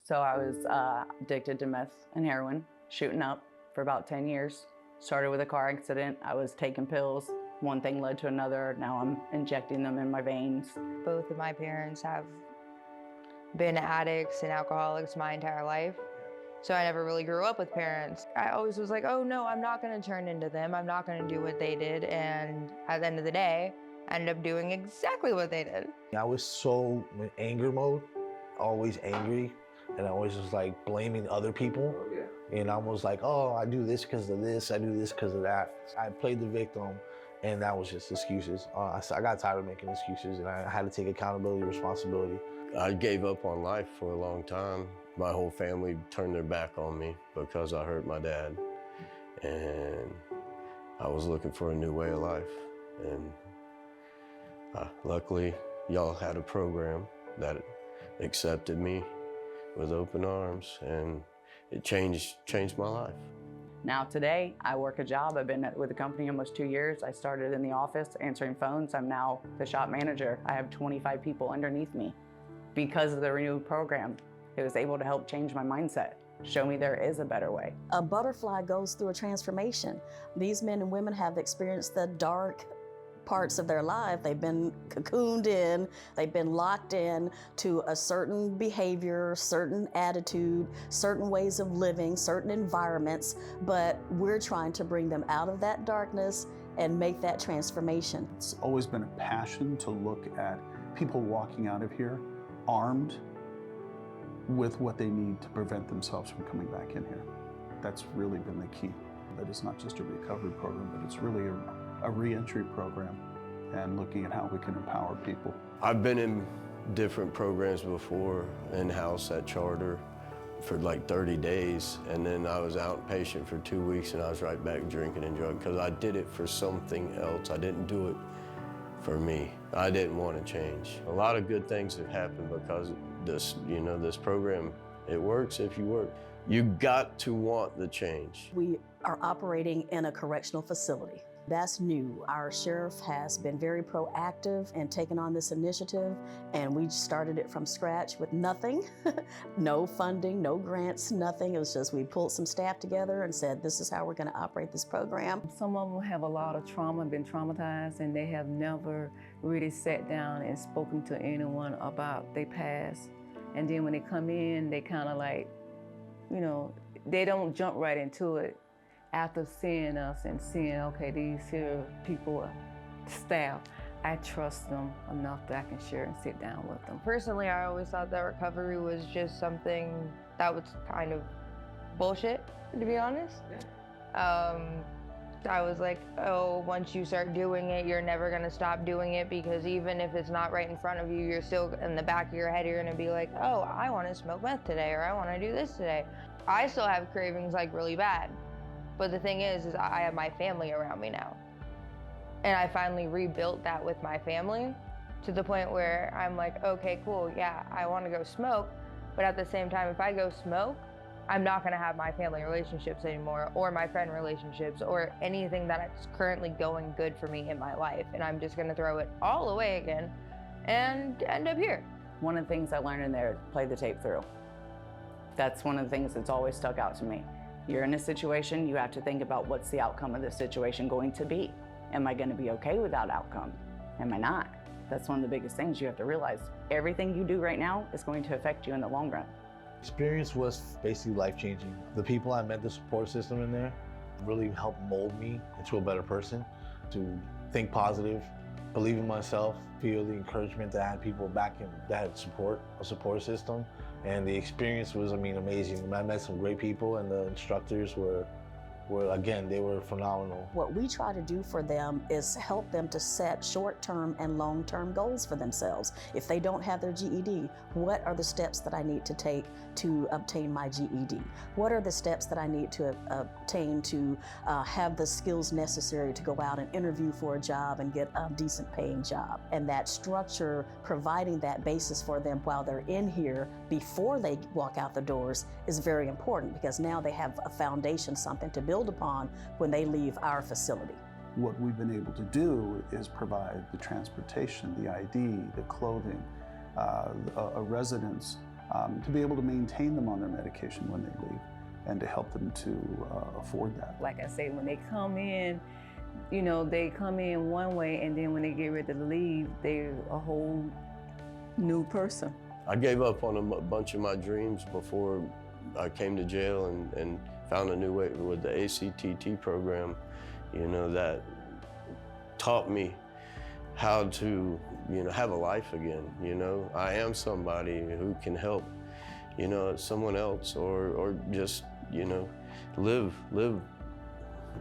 So I was addicted to meth and heroin, shooting up for about 10 years. Started with a car accident. I was taking pills. One thing led to another. Now I'm injecting them in my veins. Both of my parents have been addicts and alcoholics my entire life. So I never really grew up with parents. I always was like, oh no, I'm not gonna turn into them. I'm not gonna do what they did. And at the end of the day, I ended up doing exactly what they did. I was so in anger mode, always angry, and I always was like blaming other people. And I was like, oh, I do this because of this, I do this because of that. I played the victim, and that was just excuses. I got tired of making excuses, and I had to take accountability, responsibility. I gave up on life for a long time. My whole family turned their back on me because I hurt my dad. And I was looking for a new way of life. And luckily, y'all had a program that accepted me with open arms, and it changed my life. Now today, I work a job. I've been with the company almost 2 years. I started in the office answering phones. I'm now the shop manager. I have 25 people underneath me. Because of the renewed program, it was able to help change my mindset, show me there is a better way. A butterfly goes through a transformation. These men and women have experienced the dark parts of their life. They've been cocooned in, they've been locked in to a certain behavior, certain attitude, certain ways of living, certain environments, but we're trying to bring them out of that darkness and make that transformation. It's always been a passion to look at people walking out of here armed with what they need to prevent themselves from coming back in here. That's really been the key. That it's not just a recovery program, but it's really a re-entry program and looking at how we can empower people. I've been in different programs before, in-house at Charter for like 30 days, and then I was outpatient for 2 weeks and I was right back drinking and drugging because I did it for something else. I didn't do it for me. I didn't want to change. A lot of good things have happened because this program, it works if you work. You got to want the change. We are operating in a correctional facility. That's new. Our sheriff has been very proactive in taking on this initiative, and we started it from scratch with nothing. No funding, no grants, nothing. It was just we pulled some staff together and said, this is how we're going to operate this program. Some of them have a lot of trauma, been traumatized, and they have never really sat down and spoken to anyone about their past. And then when they come in, they kind of like, they don't jump right into it. After seeing us and seeing, okay, these here people, staff, I trust them enough that I can share and sit down with them. Personally, I always thought that recovery was just something that was kind of bullshit, to be honest. I was like, oh, once you start doing it, you're never gonna stop doing it, because even if it's not right in front of you, you're still in the back of your head, you're gonna be like, oh, I wanna smoke meth today, or I wanna do this today. I still have cravings like really bad. But the thing is I have my family around me now. And I finally rebuilt that with my family to the point where I'm like, okay, cool, yeah, I want to go smoke. But at the same time, if I go smoke, I'm not going to have my family relationships anymore, or my friend relationships, or anything that's currently going good for me in my life. And I'm just going to throw it all away again and end up here. One of the things I learned in there, play the tape through. That's one of the things that's always stuck out to me. You're in a situation, you have to think about what's the outcome of this situation going to be. Am I going to be okay with that outcome? Am I not? That's one of the biggest things you have to realize. Everything you do right now is going to affect you in the long run. Experience was basically life-changing. The people I met, the support system in there, really helped mold me into a better person, to think positive, believe in myself, feel the encouragement to have people back in that had support, a support system. And the experience was, amazing. I met some great people, and the instructors were again, they were phenomenal. What we try to do for them is help them to set short-term and long-term goals for themselves. If they don't have their GED, what are the steps that I need to take to obtain my GED? What are the steps that I need to obtain to have the skills necessary to go out and interview for a job and get a decent paying job? And that structure, providing that basis for them while they're in here before they walk out the doors, is very important, because now they have a foundation, something to build upon when they leave our facility. What we've been able to do is provide the transportation, the ID, the clothing, a residence to be able to maintain them on their medication when they leave, and to help them to afford that. Like I say, when they come in, you know, they come in one way, and then when they get ready to leave, they're a whole new person. I gave up on a bunch of my dreams before I came to jail and found a new way with the ACTT program, you know, that taught me how to, you know, have a life again, you know. I am somebody who can help, you know, someone else or just, you know, live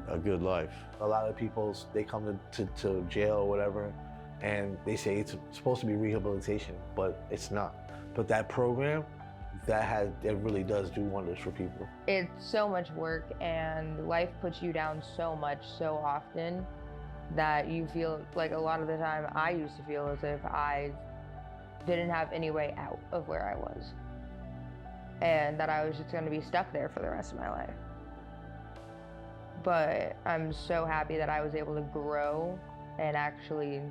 a good life. A lot of people, they come to jail or whatever, and they say it's supposed to be rehabilitation, but it's not. But that program, it really does do wonders for people. It's so much work, and life puts you down so much so often that you feel like, a lot of the time I used to feel as if I didn't have any way out of where I was, and that I was just going to be stuck there for the rest of my life. But I'm so happy that I was able to grow and actually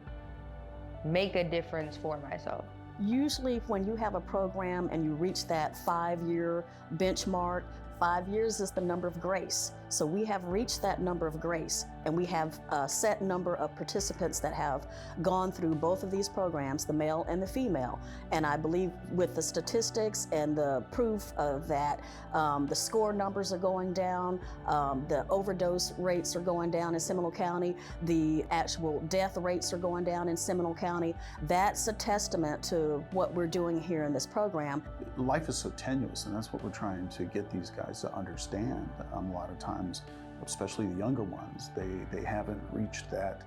make a difference for myself. Usually when you have a program and you reach that 5-year benchmark, 5 years is the number of grace. So we have reached that number of grace, and we have a set number of participants that have gone through both of these programs, the male and the female. And I believe with the statistics and the proof of that, the score numbers are going down, the overdose rates are going down in Seminole County, the actual death rates are going down in Seminole County. That's a testament to what we're doing here in this program. Life is so tenuous, and that's what we're trying to get these guys to understand. A lot of times, especially the younger ones, they haven't reached that,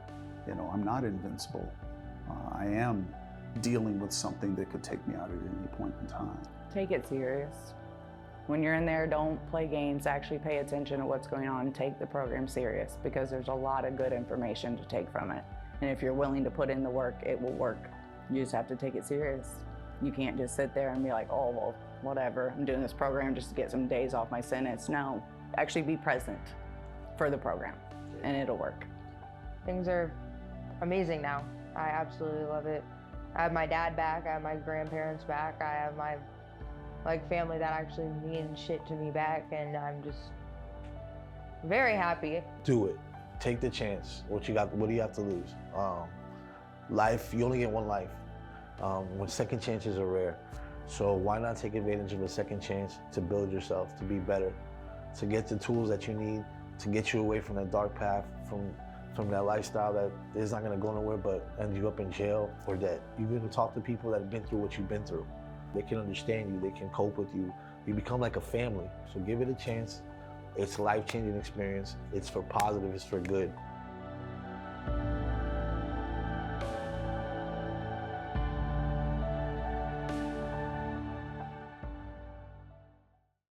you know, I'm not invincible. I am dealing with something that could take me out at any point in time. Take it serious. When you're in there, don't play games. Actually pay attention to what's going on and take the program serious, because there's a lot of good information to take from it. And if you're willing to put in the work, it will work. You just have to take it serious. You can't just sit there and be like, oh, well, whatever, I'm doing this program just to get some days off my sentence. No, actually be present for the program, and it'll work. Things are amazing now. I absolutely love it. I have my dad back, I have my grandparents back, I have my family that actually means shit to me back, and I'm just very happy. Do it. Take the chance. What do you have to lose? Life, you only get one life. When second chances are rare. So why not take advantage of a second chance to build yourself, to be better, to get the tools that you need, to get you away from that dark path, from that lifestyle that is not gonna go nowhere but end you up in jail or dead. You're gonna talk to people that have been through what you've been through. They can understand you, they can cope with you. You become like a family. So give it a chance. It's a life-changing experience. It's for positive, it's for good.